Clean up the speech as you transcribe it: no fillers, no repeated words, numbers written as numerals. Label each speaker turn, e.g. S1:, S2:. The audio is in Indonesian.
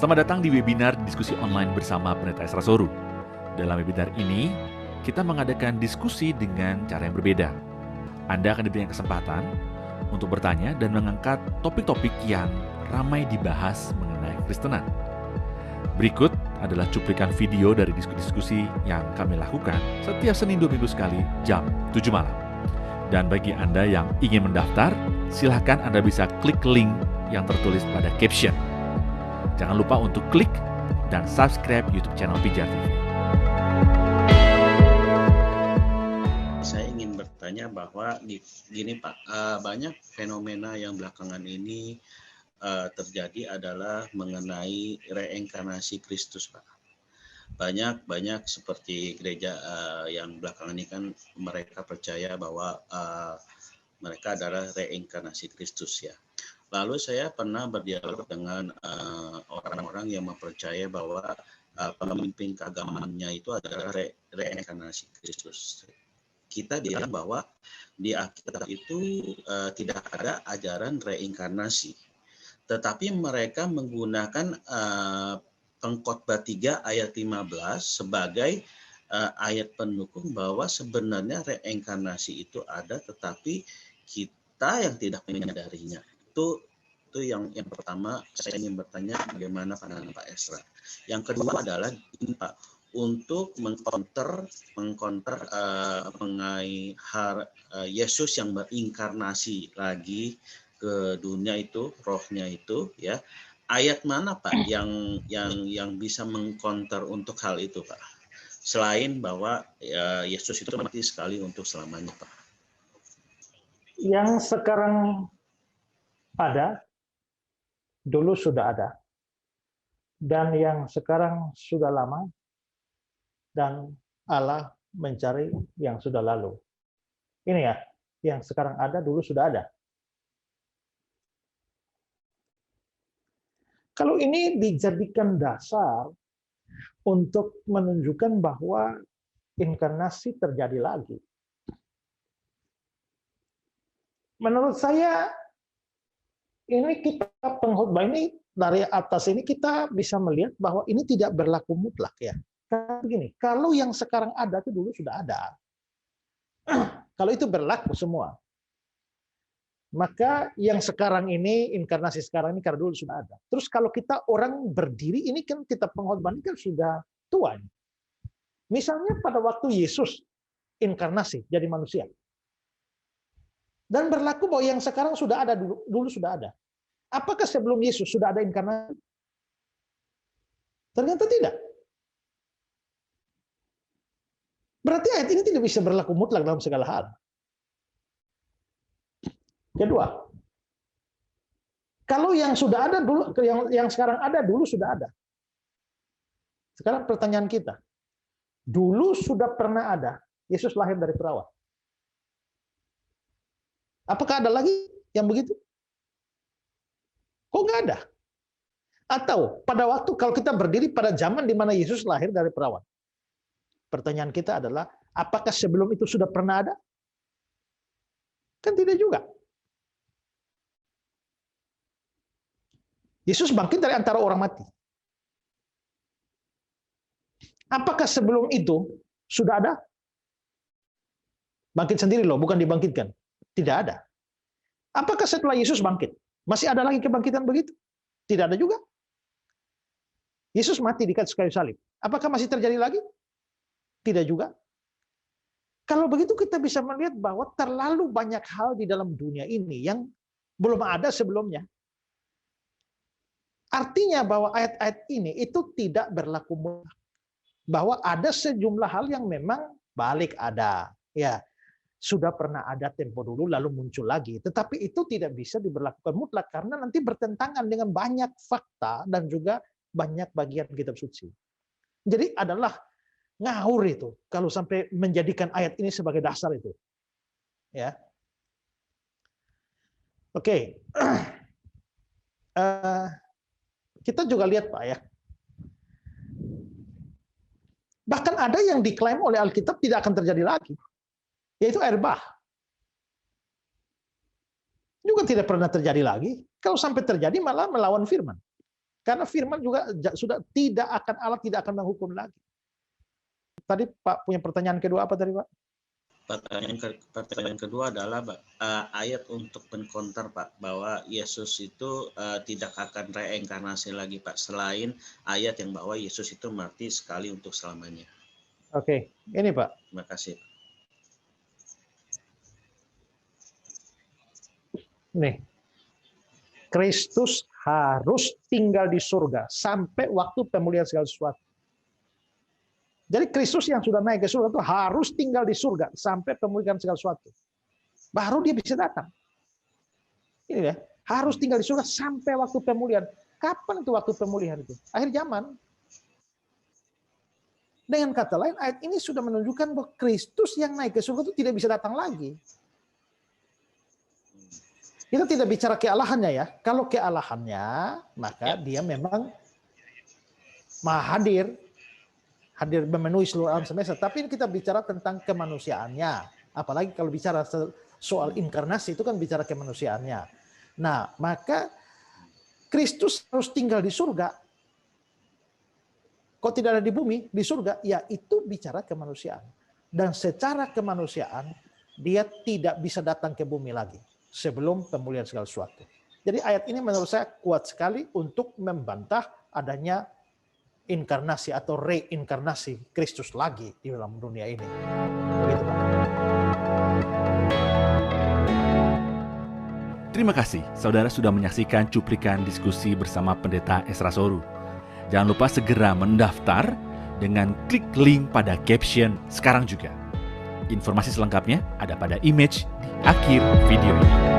S1: Selamat datang di webinar diskusi online bersama Pendeta Esra Soru. Dalam webinar ini, kita mengadakan diskusi dengan cara yang berbeda. Anda akan diberikan kesempatan untuk bertanya dan mengangkat topik-topik yang ramai dibahas mengenai Kristenan. Berikut adalah cuplikan video dari diskusi yang kami lakukan setiap Senin 2 minggu sekali jam 7 malam. Dan bagi Anda yang ingin mendaftar, silakan Anda bisa klik link yang tertulis pada caption. Jangan lupa untuk klik dan subscribe YouTube channel Pijar TV.
S2: Saya ingin bertanya bahwa gini Pak, banyak fenomena yang belakangan ini terjadi adalah mengenai reinkarnasi Kristus Pak. Banyak seperti gereja yang belakangan ini kan mereka percaya bahwa mereka adalah reinkarnasi Kristus ya. Lalu saya pernah berdialog dengan orang-orang yang mempercaya bahwa pemimpin keagamannya itu adalah reinkarnasi Kristus. Kita bilang bahwa di Alkitab itu tidak ada ajaran reinkarnasi. Tetapi mereka menggunakan Pengkhotbah 3 ayat 15 sebagai ayat pendukung bahwa sebenarnya reinkarnasi itu ada, tetapi kita yang tidak menyadarinya. Itu yang pertama saya ingin bertanya bagaimana pandangan Pak Esra. Yang kedua adalah ini Pak, untuk mengkonter mengenai Yesus yang berinkarnasi lagi ke dunia itu, rohnya itu ya. Ayat mana Pak yang bisa mengkonter untuk hal itu Pak? Selain bahwa Yesus itu mati sekali untuk selamanya Pak.
S3: Yang sekarang ada, dulu sudah ada. Dan yang sekarang sudah lama, dan Allah mencari yang sudah lalu. Ini ya, yang sekarang ada, dulu sudah ada. Kalau ini dijadikan dasar untuk menunjukkan bahwa inkarnasi terjadi lagi. Menurut saya, ini kita pengkhotbah ini dari atas ini kita bisa melihat bahwa ini tidak berlaku mutlak ya. Karena begini, kalau yang sekarang ada itu dulu sudah ada. Kalau itu berlaku semua, maka yang sekarang ini, inkarnasi sekarang ini karena dulu sudah ada. Terus kalau kita orang berdiri, ini kan kita pengkhotbah ini kan sudah tua. Misalnya pada waktu Yesus inkarnasi jadi manusia. Dan berlaku bahwa yang sekarang sudah ada, dulu sudah ada. Apakah sebelum Yesus sudah ada inkarnasi? Ternyata tidak. Berarti ayat ini tidak bisa berlaku mutlak dalam segala hal. Kedua, kalau yang sudah ada dulu, yang sekarang ada dulu sudah ada. Sekarang pertanyaan kita, dulu sudah pernah ada Yesus lahir dari perawan. Apakah ada lagi yang begitu? Kok nggak ada? Atau pada waktu kalau kita berdiri pada zaman di mana Yesus lahir dari perawan. Pertanyaan kita adalah, apakah sebelum itu sudah pernah ada? Kan tidak juga. Yesus bangkit dari antara orang mati. Apakah sebelum itu sudah ada? Bangkit sendiri loh, bukan dibangkitkan. Tidak ada. Apakah setelah Yesus bangkit, masih ada lagi kebangkitan begitu? Tidak ada juga. Yesus mati di kayu salib. Apakah masih terjadi lagi? Tidak juga. Kalau begitu kita bisa melihat bahwa terlalu banyak hal di dalam dunia ini yang belum ada sebelumnya. Artinya bahwa ayat-ayat ini itu tidak berlaku mutlak. Bahwa ada sejumlah hal yang memang balik ada. Ya, sudah pernah ada tempo dulu lalu muncul lagi. Tetapi itu tidak bisa diberlakukan mutlak karena nanti bertentangan dengan banyak fakta dan juga banyak bagian kitab suci. Jadi adalah ngawur itu kalau sampai menjadikan ayat ini sebagai dasar itu. Ya. Oke. Kita juga lihat Pak ya. Bahkan ada yang diklaim oleh Alkitab tidak akan terjadi lagi. Yaitu air bah. Juga tidak pernah terjadi lagi. Kalau sampai terjadi malah melawan firman. Karena firman juga sudah tidak akan, Allah tidak akan menghukum lagi. Tadi Pak punya pertanyaan kedua apa tadi Pak?
S2: Pertanyaan kedua adalah ayat untuk mengkonter Pak, bahwa Yesus itu tidak akan reinkarnasi lagi Pak, selain ayat yang bahwa Yesus itu mati sekali untuk selamanya.
S3: Oke, ini Pak.
S2: Terima kasih.
S3: Nih, Kristus harus tinggal di surga sampai waktu pemulihan segala sesuatu. Jadi Kristus yang sudah naik ke surga itu harus tinggal di surga sampai pemulihan segala sesuatu. Baru dia bisa datang. Ini ya, harus tinggal di surga sampai waktu pemulihan. Kapan itu waktu pemulihan itu? Akhir zaman. Dengan kata lain, ayat ini sudah menunjukkan bahwa Kristus yang naik ke surga itu tidak bisa datang lagi. Kita tidak bicara kealahannya ya. Kalau kealahannya, maka dia memang maha hadir memenuhi seluruh alam semesta. Tapi kita bicara tentang kemanusiaannya. Apalagi kalau bicara soal inkarnasi itu kan bicara kemanusiaannya. Nah, maka Kristus harus tinggal di surga. Kok tidak ada di bumi, di surga? Ya, itu bicara kemanusiaan. Dan secara kemanusiaan, dia tidak bisa datang ke bumi lagi sebelum pemulihan segala sesuatu. Jadi ayat ini menurut saya kuat sekali untuk membantah adanya inkarnasi atau reinkarnasi Kristus lagi di dalam dunia ini. Begitu, Pak.
S1: Terima kasih saudara sudah menyaksikan cuplikan diskusi bersama Pendeta Esra Soru. Jangan lupa segera mendaftar dengan klik link pada caption sekarang juga. Informasi selengkapnya ada pada image di akhir video ini.